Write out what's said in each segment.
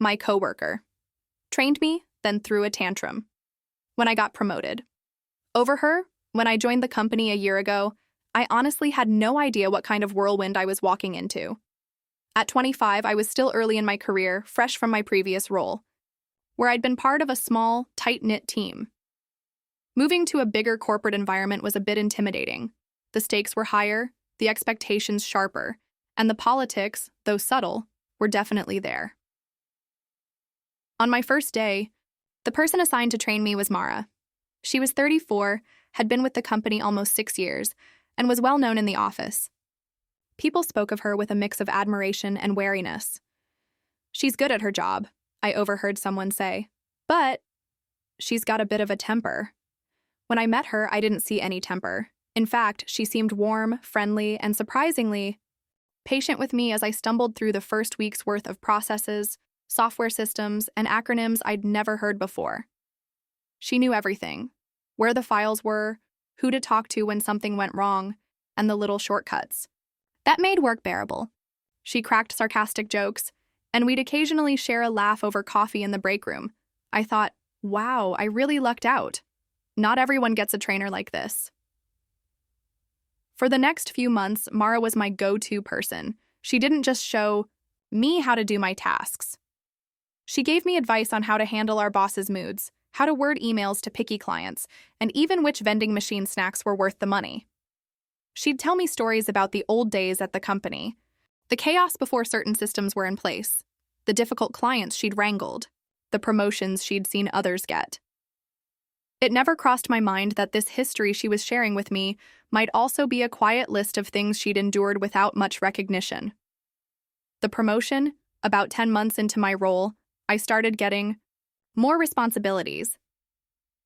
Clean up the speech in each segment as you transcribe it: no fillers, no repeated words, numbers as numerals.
my coworker. Trained me, then threw a tantrum. When I got promoted. Over her, when I joined the company a year ago, I honestly had no idea what kind of whirlwind I was walking into. At 25, I was still early in my career, fresh from my previous role, where I'd been part of a small, tight-knit team. Moving to a bigger corporate environment was a bit intimidating. The stakes were higher, the expectations sharper, and the politics, though subtle, were definitely there. On my first day, the person assigned to train me was Mara. She was 34, had been with the company almost 6 years, and was well known in the office. People spoke of her with a mix of admiration and wariness. "She's good at her job," I overheard someone say, "but she's got a bit of a temper." When I met her, I didn't see any temper. In fact, she seemed warm, friendly, and surprisingly patient with me as I stumbled through the first week's worth of processes, software systems, and acronyms I'd never heard before. She knew everything: where the files were, who to talk to when something went wrong, and the little shortcuts. That made work bearable. She cracked sarcastic jokes, and we'd occasionally share a laugh over coffee in the break room. I thought, wow, I really lucked out. Not everyone gets a trainer like this. For the next few months, Mara was my go-to person. She didn't just show me how to do my tasks. She gave me advice on how to handle our boss's moods, how to word emails to picky clients, and even which vending machine snacks were worth the money. She'd tell me stories about the old days at the company, the chaos before certain systems were in place, the difficult clients she'd wrangled, the promotions she'd seen others get. It never crossed my mind that this history she was sharing with me might also be a quiet list of things she'd endured without much recognition. The promotion, about 10 months into my role, I started getting more responsibilities.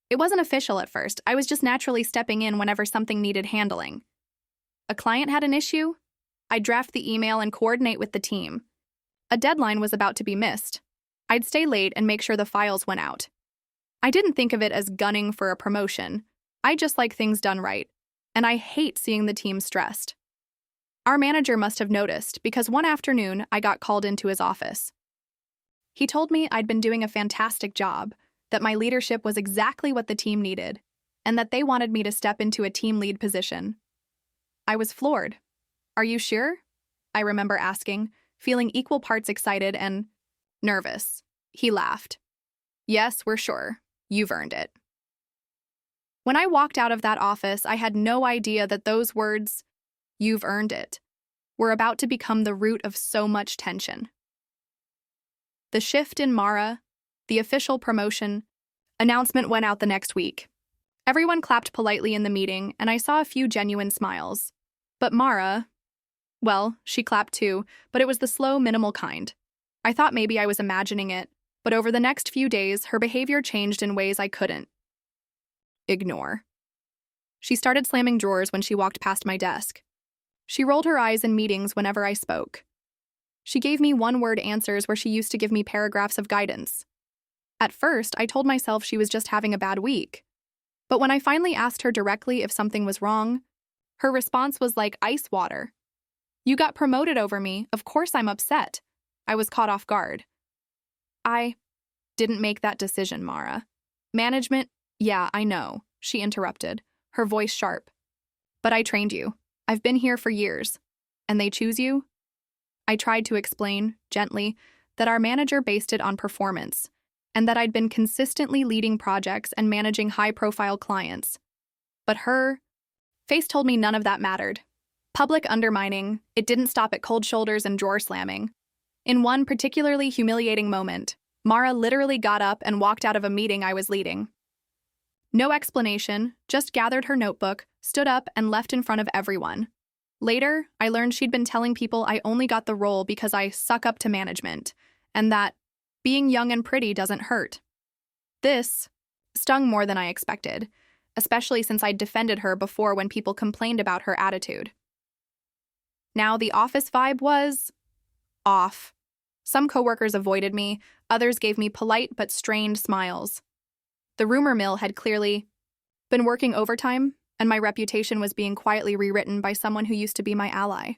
It wasn't official at first. I was just naturally stepping in whenever something needed handling. A client had an issue? I'd draft the email and coordinate with the team. A deadline was about to be missed. I'd stay late and make sure the files went out. I didn't think of it as gunning for a promotion. I just like things done right, and I hate seeing the team stressed. Our manager must have noticed because one afternoon I got called into his office. He told me I'd been doing a fantastic job, that my leadership was exactly what the team needed, and that they wanted me to step into a team lead position. I was floored. "Are you sure?" I remember asking, feeling equal parts excited and nervous. He laughed. "Yes, we're sure. You've earned it." When I walked out of that office, I had no idea that those words, "you've earned it," were about to become the root of so much tension. The shift in Mara, the official promotion, announcement went out the next week. Everyone clapped politely in the meeting, and I saw a few genuine smiles. But Mara, well, she clapped too, but it was the slow, minimal kind. I thought maybe I was imagining it, but over the next few days, her behavior changed in ways I couldn't ignore. She started slamming drawers when she walked past my desk. She rolled her eyes in meetings whenever I spoke. She gave me one-word answers where she used to give me paragraphs of guidance. At first, I told myself she was just having a bad week. But when I finally asked her directly if something was wrong, her response was like ice water. "You got promoted over me, of course I'm upset." I was caught off guard. "I didn't make that decision, Mara. Management, yeah, I know," she interrupted, her voice sharp. "But I trained you. I've been here for years. And they choose you?" I tried to explain, gently, that our manager based it on performance, and that I'd been consistently leading projects and managing high-profile clients. But her face told me none of that mattered. Public undermining, it didn't stop at cold shoulders and drawer slamming. In one particularly humiliating moment, Mara literally got up and walked out of a meeting I was leading. No explanation, just gathered her notebook, stood up, and left in front of everyone. Later, I learned she'd been telling people I only got the role because I suck up to management, and that being young and pretty doesn't hurt. This stung more than I expected, especially since I'd defended her before when people complained about her attitude. Now, the office vibe was off. Some coworkers avoided me, others gave me polite but strained smiles. The rumor mill had clearly been working overtime, and my reputation was being quietly rewritten by someone who used to be my ally.